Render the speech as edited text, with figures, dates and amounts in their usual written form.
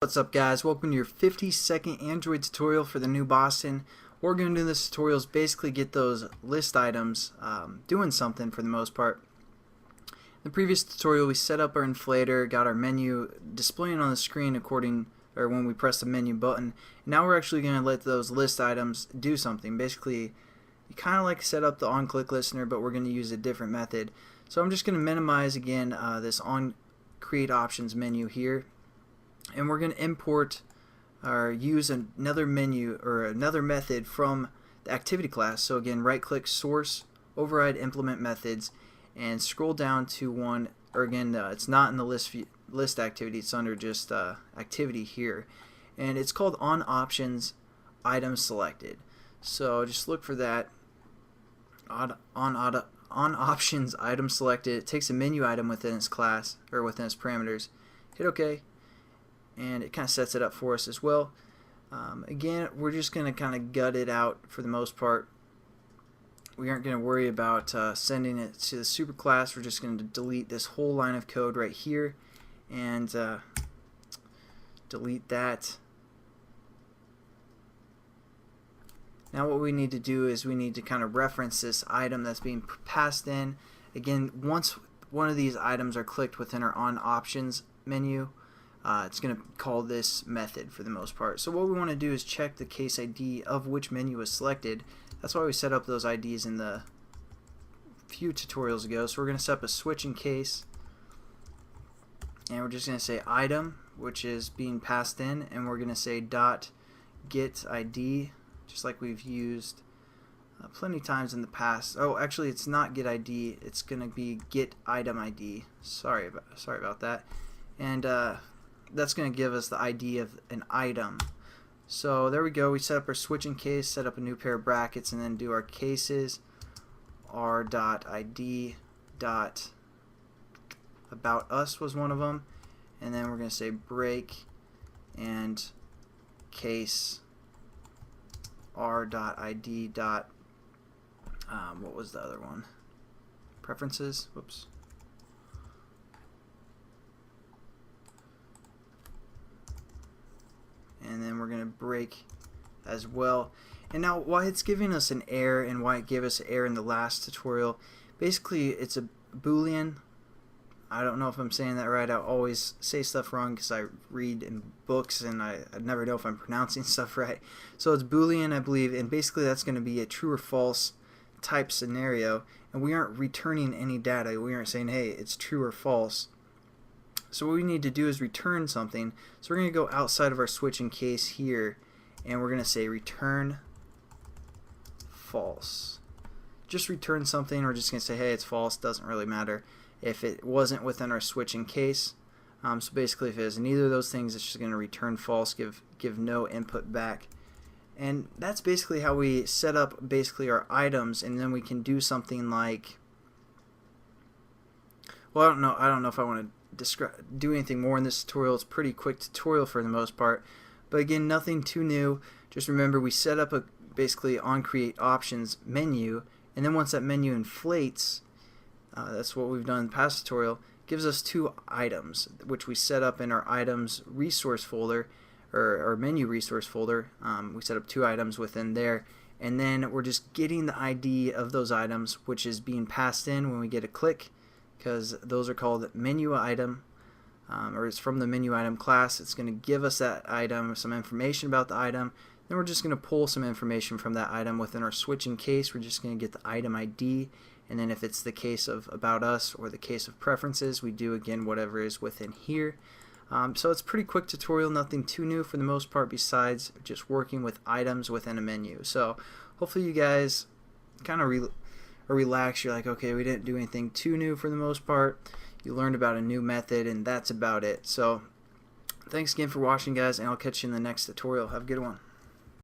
What's up, guys? Welcome to your 50-second Android tutorial for the new Boston. What we're going to do in this tutorial is basically get those list items doing something for the most part. In the previous tutorial we set up our inflator, got our menu displaying on the screen when we press the menu button. Now we're actually going to let those list items do something. Basically, you kind of like set up the on-click listener, but we're going to use a different method. So I'm just going to minimize again this on create options menu here. And we're going to import or use another menu or another method from the activity class. So again, right click source, override implement methods, and scroll down to one, or again it's not in the list activity, it's under just activity here, and it's called on options item selected. So just look for that on options item selected. It takes a menu item within its class or within its parameters. Hit OK. And it kind of sets it up for us as well. Again, we're just going to kind of gut it out for the most part. We aren't going to worry about sending it to the superclass. We're just going to delete this whole line of code right here and delete that. Now what we need to do is we need to kind of reference this item that's being passed in. Again, once one of these items are clicked within our on options menu, it's going to call this method for the most part. So what we want to do is check the case ID of which menu is selected. That's why we set up those IDs in the few tutorials ago. So we're going to set up a switch in case, and we're just going to say item, which is being passed in, and we're going to say dot get ID, just like we've used plenty times in the past. Oh, actually it's not get ID, it's going to be get item ID. Sorry about that. And that's going to give us the ID of an item. So there we go. We set up our switch in case, set up a new pair of brackets, and then do our cases. r.id. About us was one of them, and then we're going to say break and case r.id. What was the other one? Preferences. Whoops. And then we're going to break as well. And now why it's giving us an error and why it gave us an error in the last tutorial, basically it's a Boolean. I don't know if I'm saying that right. I always say stuff wrong because I read in books and I never know if I'm pronouncing stuff right. So it's Boolean, I believe, and basically that's going to be a true or false type scenario, and we aren't returning any data. We aren't saying, hey, it's true or false. So what we need to do is return something. So we're going to go outside of our switch in case here, and we're going to say return false. Just return something. We're just going to say, hey, it's false. Doesn't really matter if it wasn't within our switch in case. So basically, if it is neither of those things, it's just going to return false, give no input back. And that's basically how we set up basically our items, and then we can do something like, well, I don't know if I want to do anything more in this tutorial. It's a pretty quick tutorial for the most part, but again, nothing too new. Just remember we set up a basically on create options menu, and then once that menu inflates, that's what we've done in the past tutorial, gives us two items which we set up in our items resource folder, or our menu resource folder. We set up two items within there, and then we're just getting the ID of those items, which is being passed in when we get a click, because those are called menu item, or it's from the menu item class. It's going to give us that item, some information about the item. Then we're just going to pull some information from that item within our switch in case. We're just going to get the item ID, and then if it's the case of about us or the case of preferences, we do again whatever is within here. So it's a pretty quick tutorial, nothing too new for the most part besides just working with items within a menu. So hopefully you guys kind of relax. You're like, okay, we didn't do anything too new for the most part. You learned about a new method, and that's about it. So thanks again for watching, guys, and I'll catch you in the next tutorial. Have a good one.